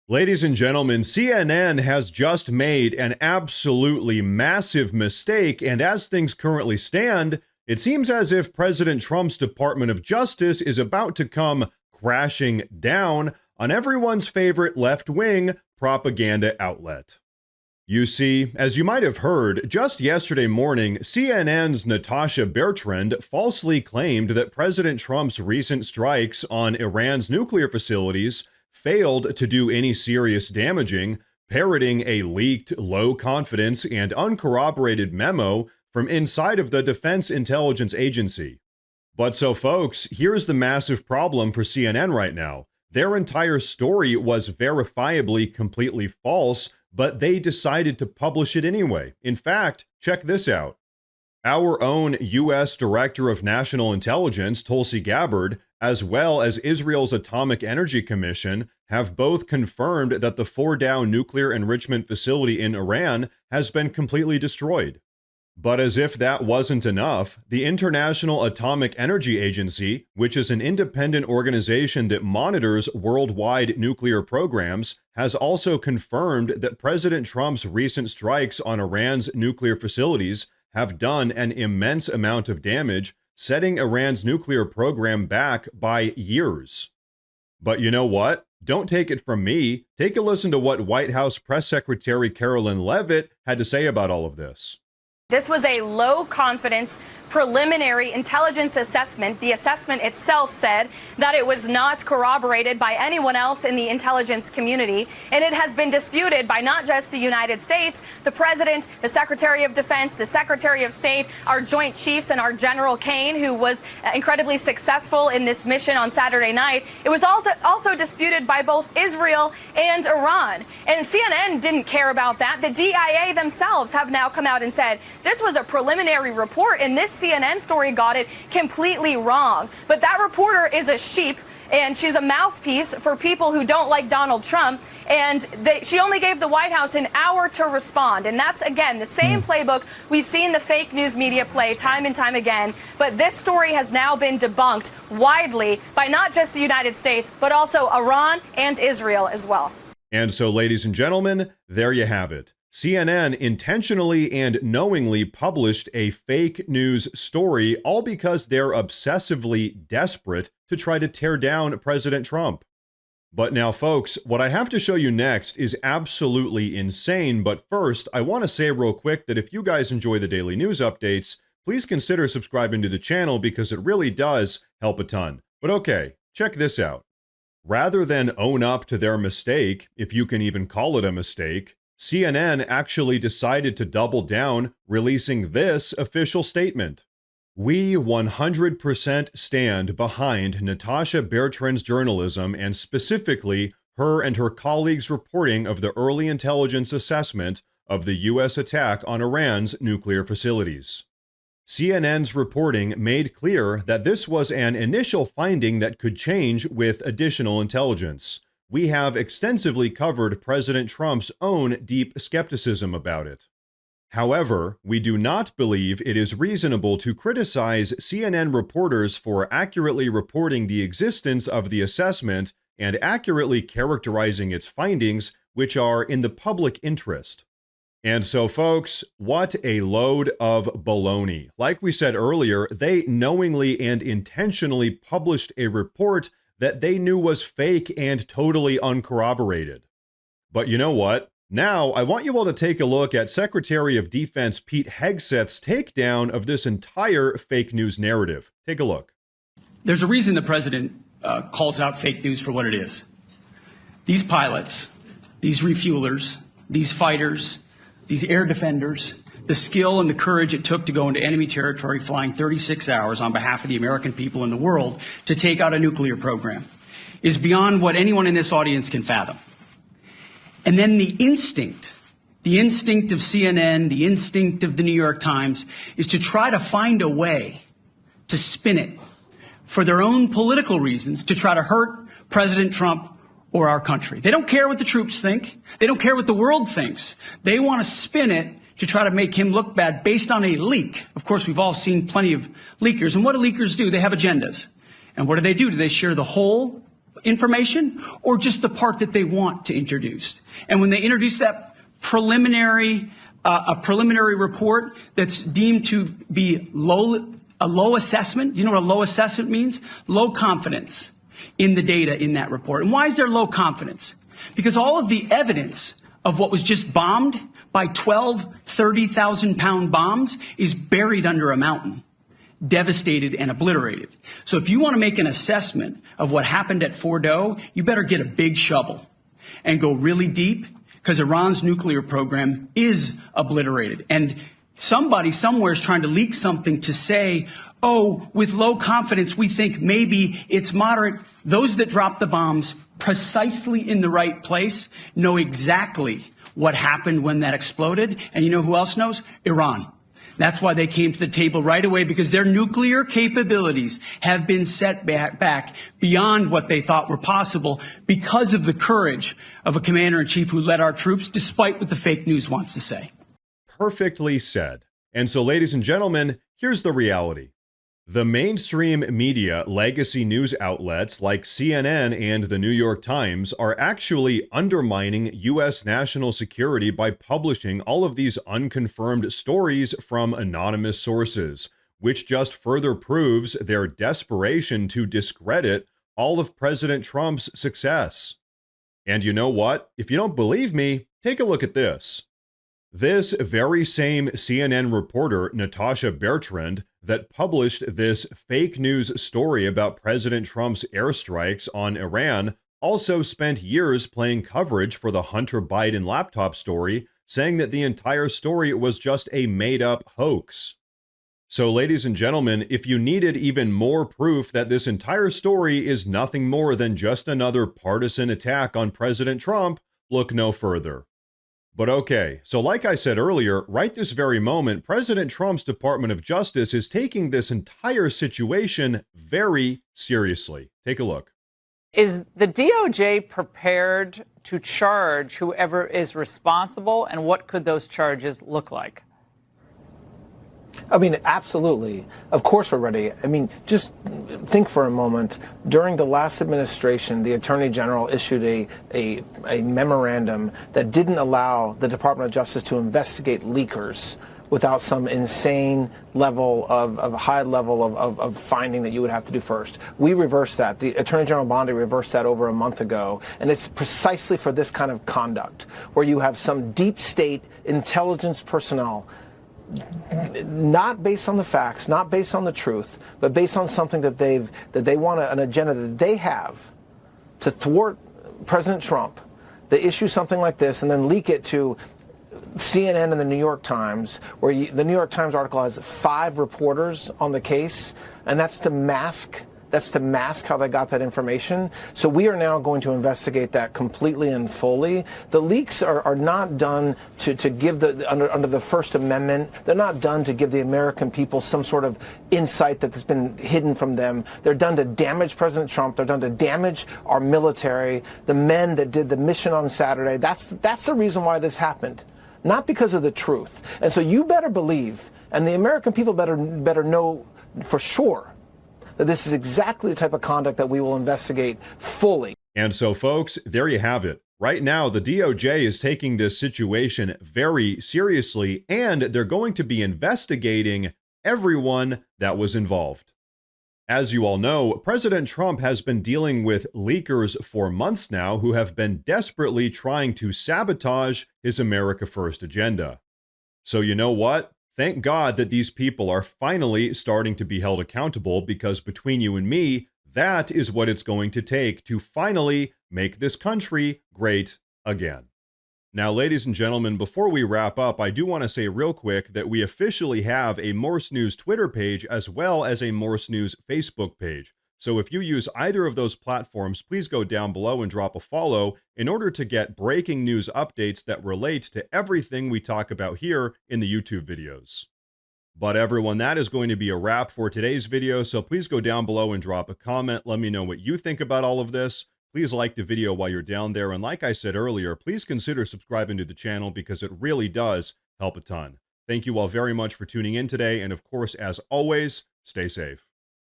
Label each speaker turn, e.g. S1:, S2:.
S1: Ladies and gentlemen, CNN has just made an absolutely massive mistake, and as things currently stand, it seems as if President Trump's Department of Justice is about to come crashing down on everyone's favorite left-wing propaganda outlet. You see, as you might have heard, just yesterday morning, CNN's Natasha Bertrand falsely claimed that President Trump's recent strikes on Iran's nuclear facilities failed to do any serious damaging, parroting a leaked, low-confidence, and uncorroborated memo from inside of the Defense Intelligence Agency. But so folks, here's the massive problem for CNN right now. Their entire story was verifiably completely false, but they decided to publish it anyway. In fact, check this out. Our own U.S. Director of National Intelligence, Tulsi Gabbard, as well as Israel's Atomic Energy Commission, have both confirmed that the Fordow nuclear enrichment facility in Iran has been completely destroyed. But as if that wasn't enough, the International Atomic Energy Agency, which is an independent organization that monitors worldwide nuclear programs, has also confirmed that President Trump's recent strikes on Iran's nuclear facilities have done an immense amount of damage, setting Iran's nuclear program back by years. But you know what? Don't take it from me. Take a listen to what White House Press Secretary Carolyn Leavitt had to say about all of this.
S2: This was a low-confidence preliminary intelligence assessment. The assessment itself said that it was not corroborated by anyone else in the intelligence community, and it has been disputed by not just the United States, the President, the Secretary of Defense, the Secretary of State, our Joint Chiefs, and our General Kane, who was incredibly successful in this mission on Saturday night. It was also disputed by both Israel and Iran. And CNN didn't care about that. The DIA themselves have now come out and said this was a preliminary report, and this CNN story got it completely wrong. But that reporter is a sheep, and she's a mouthpiece for people who don't like Donald Trump. And she only gave the White House an hour to respond. And that's, again, the same playbook we've seen the fake news media play time and time again. But this story has now been debunked widely by not just the United States, but also Iran and Israel as well.
S1: And so, ladies and gentlemen, there you have it. CNN intentionally and knowingly published a fake news story, all because they're obsessively desperate to try to tear down President Trump. But now, folks, what I have to show you next is absolutely insane. But first, I want to say real quick that if you guys enjoy the daily news updates, please consider subscribing to the channel because it really does help a ton. But okay, check this out. Rather than own up to their mistake, if you can even call it a mistake, CNN actually decided to double down, releasing this official statement. We 100% stand behind Natasha Bertrand's journalism and specifically her and her colleagues' reporting of the early intelligence assessment of the U.S. attack on Iran's nuclear facilities. CNN's reporting made clear that this was an initial finding that could change with additional intelligence. We have extensively covered President Trump's own deep skepticism about it. However, we do not believe it is reasonable to criticize CNN reporters for accurately reporting the existence of the assessment and accurately characterizing its findings, which are in the public interest. And so, folks, what a load of baloney. Like we said earlier, they knowingly and intentionally published a report that they knew was fake and totally uncorroborated. But you know what? Now, I want you all to take a look at Secretary of Defense Pete Hegseth's takedown of this entire fake news narrative. Take a look.
S3: There's a reason the president calls out fake news for what it is. These pilots, these refuelers, these fighters, these air defenders, the skill and the courage it took to go into enemy territory flying 36 hours on behalf of the American people and the world to take out a nuclear program is beyond what anyone in this audience can fathom. And then the instinct of CNN, the instinct of the New York Times is to try to find a way to spin it for their own political reasons to try to hurt President Trump or our country. They don't care what the troops think. They don't care what the world thinks. They want to spin it to try to make him look bad based on a leak. Of course, we've all seen plenty of leakers. And what do leakers do? They have agendas. And what do? They share the whole information or just the part that they want to introduce. And when they introduce that preliminary, a preliminary report that's deemed to be a low assessment, you know what a low assessment means? Low confidence in the data in that report. And why is there low confidence? Because all of the evidence of what was just bombed by 12 30,000-pound bombs is buried under a mountain, devastated and obliterated. So if you want to make an assessment of what happened at Fordo, you better get a big shovel and go really deep, because Iran's nuclear program is obliterated. And somebody somewhere is trying to leak something to say, oh, with low confidence, we think maybe it's moderate. Those that dropped the bombs precisely in the right place know exactly what happened when that exploded. And you know who else knows? Iran. That's why they came to the table right away, because their nuclear capabilities have been set back beyond what they thought were possible because of the courage of a commander-in-chief who led our troops, despite what the fake news wants to say.
S1: Perfectly said. And so, ladies and gentlemen, here's the reality. The mainstream media legacy news outlets like CNN and the New York Times are actually undermining U.S. national security by publishing all of these unconfirmed stories from anonymous sources, which just further proves their desperation to discredit all of President Trump's success. And you know what? If you don't believe me, take a look at this. This very same CNN reporter, Natasha Bertrand, that published this fake news story about President Trump's airstrikes on Iran also spent years playing coverage for the Hunter Biden laptop story, saying that the entire story was just a made-up hoax. So, ladies and gentlemen, if you needed even more proof that this entire story is nothing more than just another partisan attack on President Trump, look no further. But okay, so like I said earlier, right this very moment, President Trump's Department of Justice is taking this entire situation very seriously. Take a look.
S4: Is the DOJ prepared to charge whoever is responsible, and what could those charges look like?
S5: I mean, absolutely. Of course we're ready. I mean, just think for a moment. During the last administration, the Attorney General issued a memorandum that didn't allow the Department of Justice to investigate leakers without some insane level of high level of finding that you would have to do first. We reversed that. The Attorney General Bondi reversed that over a month ago. And it's precisely for this kind of conduct, where you have some deep state intelligence personnel, not based on the facts, not based on the truth, but based on something that they want an agenda that they have to thwart President Trump. They issue something like this and then leak it to CNN and the New York Times, where the New York Times article has 5 reporters on the case, and that's to mask how they got that information. So we are now going to investigate that completely and fully. The leaks are not done to give under the First Amendment. They're not done to give the American people some sort of insight that has been hidden from them. They're done to damage President Trump. They're done to damage our military, the men that did the mission on Saturday. That's the reason why this happened, not because of the truth. And so you better believe, and the American people better know for sure, that this is exactly the type of conduct that we will investigate fully.
S1: And so, folks, there you have it. Right now, the DOJ is taking this situation very seriously, and they're going to be investigating everyone that was involved. As you all know, President Trump has been dealing with leakers for months now who have been desperately trying to sabotage his America First agenda. So you know what? Thank God that these people are finally starting to be held accountable, because between you and me, that is what it's going to take to finally make this country great again. Now, ladies and gentlemen, before we wrap up, I do want to say real quick that we officially have a Morse News Twitter page as well as a Morse News Facebook page. So if you use either of those platforms, please go down below and drop a follow in order to get breaking news updates that relate to everything we talk about here in the YouTube videos. But everyone, that is going to be a wrap for today's video, so please go down below and drop a comment. Let me know what you think about all of this. Please like the video while you're down there, and like I said earlier, please consider subscribing to the channel because it really does help a ton. Thank you all very much for tuning in today, and of course, as always, stay safe.